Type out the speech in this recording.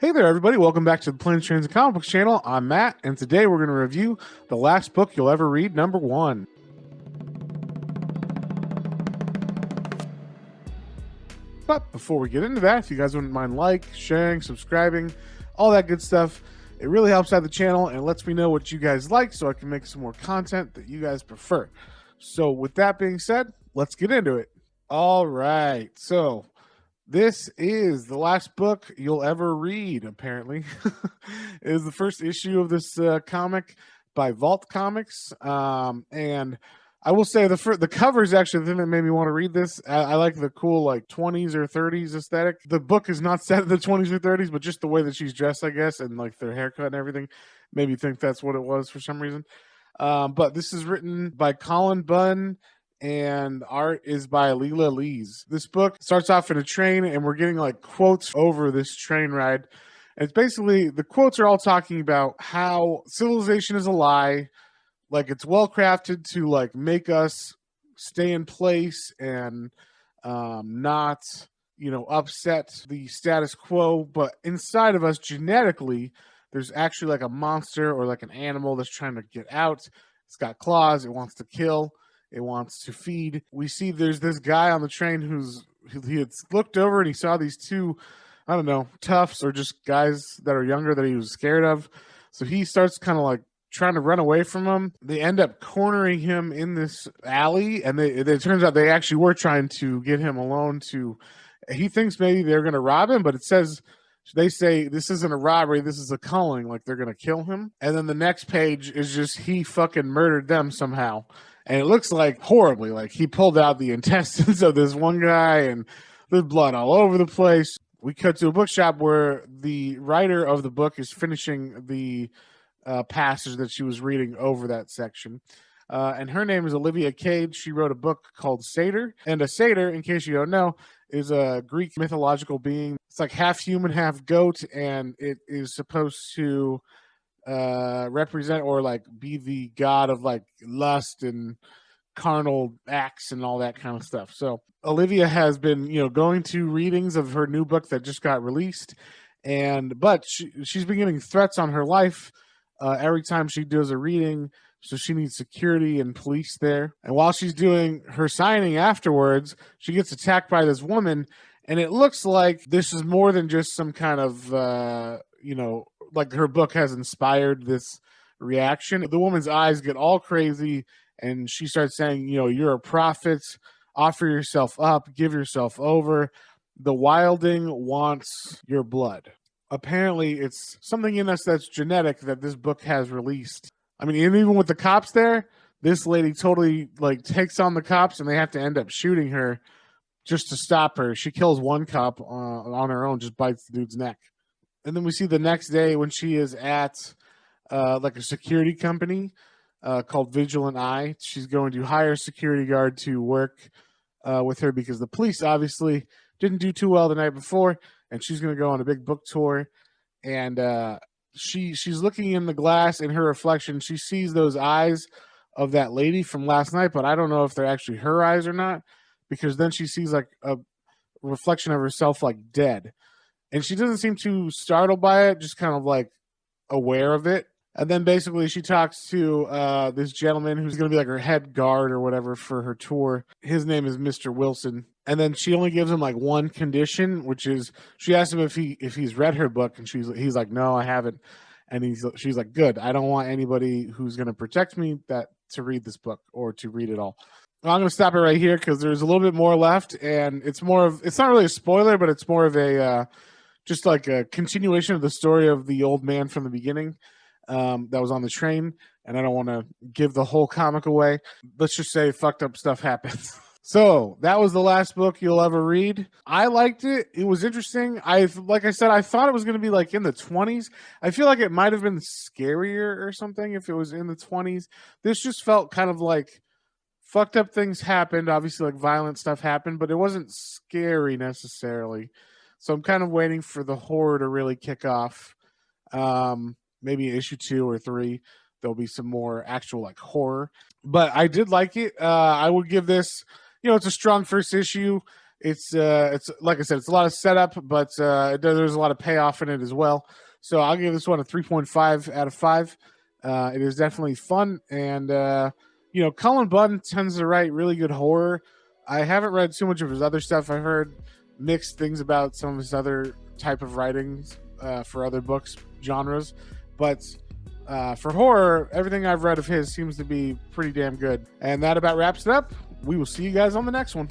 Hey there, everybody. Welcome back to the Planes, Trains, and Comic Books channel. I'm Matt, and today we're going to review The Last Book You'll Ever Read, number 1. But before we get into that, if you guys wouldn't mind sharing, subscribing, all that good stuff, it really helps out the channel and lets me know what you guys like so I can make some more content that you guys prefer. So with that being said, let's get into it. All right. So this is the last book you'll ever read, apparently. It is the first issue of this comic by Vault Comics. And I will say the cover is actually the thing that made me want to read this. I like the cool like 20s or 30s aesthetic. The book is not set in the 20s or 30s, but just the way that she's dressed, I guess, and like their haircut and everything made me think that's what it was for some reason. But this is written by Colin Bunn and art is by Leila Lees. This book starts off in a train, and we're getting like quotes over this train ride. And it's basically the quotes are all talking about how civilization is a lie, like it's well crafted to like make us stay in place and not upset the status quo, but inside of us genetically there's actually like a monster or like an animal that's trying to get out. It's got claws, it wants to kill, it wants to feed. We see there's this guy on the train he had looked over and he saw these two, I don't know, toughs or just guys that are younger that he was scared of. So he starts kind of like trying to run away from them. They end up cornering him in this alley, and it turns out they actually were trying to get him alone to. He thinks maybe they're going to rob him, but they say this isn't a robbery, this is a culling, like they're going to kill him. And then the next page is just he fucking murdered them somehow. And it looks like horribly, like he pulled out the intestines of this one guy and there's blood all over the place. We cut to a bookshop where the writer of the book is finishing the passage that she was reading over that section. And her name is Olivia Cade. She wrote a book called Satyr. And a satyr, in case you don't know, is a Greek mythological being. It's like half human, half goat, and it is supposed to represent or like be the god of like lust and carnal acts and all that kind of stuff. So Olivia has been, going to readings of her new book that just got released, but she's been getting threats on her life every time she does a reading. So she needs security and police there. And while she's doing her signing afterwards, she gets attacked by this woman. And it looks like this is more than just some kind of, like her book has inspired this reaction. The woman's eyes get all crazy and she starts saying, you're a prophet, offer yourself up, give yourself over. The wilding wants your blood. Apparently, it's something in us that's genetic that this book has released. I mean, even with the cops there, this lady totally like takes on the cops and they have to end up shooting her just to stop her. She kills one cop on her own, just bites the dude's neck. And then we see the next day when she is at like a security company called Vigilant Eye. She's going to hire a security guard to work with her because the police obviously didn't do too well the night before, and she's going to go on a big book tour. And she's looking in the glass in her reflection. She sees those eyes of that lady from last night, but I don't know if they're actually her eyes or not, because then she sees like a reflection of herself like dead. And she doesn't seem too startled by it, just kind of like aware of it. And then basically she talks to this gentleman who's going to be like her head guard or whatever for her tour. His name is Mr. Wilson. And then she only gives him like one condition, which is she asks him if he's read her book, and he's like, no, I haven't. And she's like, good. I don't want anybody who's going to protect me to read this book or to read it all. I'm going to stop it right here because there's a little bit more left, and it's not really a spoiler, but it's more of a just like a continuation of the story of the old man from the beginning that was on the train. And I don't want to give the whole comic away. Let's just say fucked up stuff happens. So that was the last book you'll ever read. I liked it. It was interesting. Like I said, I thought it was going to be like in the 20s. I feel like it might have been scarier or something if it was in the 20s. This just felt kind of like fucked up things happened. Obviously, like violent stuff happened, but it wasn't scary necessarily. So I'm kind of waiting for the horror to really kick off. Maybe issue 2 or 3, there'll be some more actual like horror. But I did like it. I would give this, it's a strong first issue. It's like I said, it's a lot of setup, but there's a lot of payoff in it as well. So I'll give this one a 3.5 out of 5. It is definitely fun, and Cullen Bunn tends to write really good horror. I haven't read too much of his other stuff. I've heard mixed things about some of his other type of writings for other books genres, but for horror, everything I've read of his seems to be pretty damn good. And that about wraps it up. We will see you guys on the next one.